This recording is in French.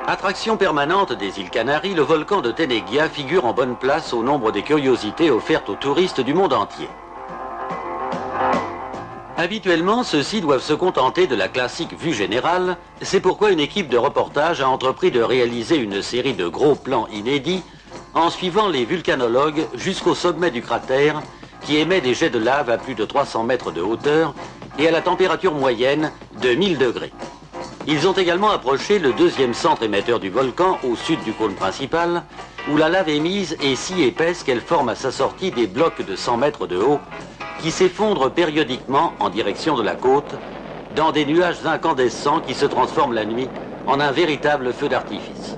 Attraction permanente des îles Canaries, le volcan de Tégua figure en bonne place au nombre des curiosités offertes aux touristes du monde entier. Habituellement, ceux-ci doivent se contenter de la classique vue générale. C'est pourquoi une équipe de reportage a entrepris de réaliser une série de gros plans inédits en suivant les vulcanologues jusqu'au sommet du cratère qui émet des jets de lave à plus de 300 mètres de hauteur et à la température moyenne de 1000 degrés. Ils ont également approché le deuxième centre émetteur du volcan au sud du cône principal, où la lave émise est si épaisse qu'elle forme à sa sortie des blocs de 100 mètres de haut qui s'effondrent périodiquement en direction de la côte dans des nuages incandescents qui se transforment la nuit en un véritable feu d'artifice.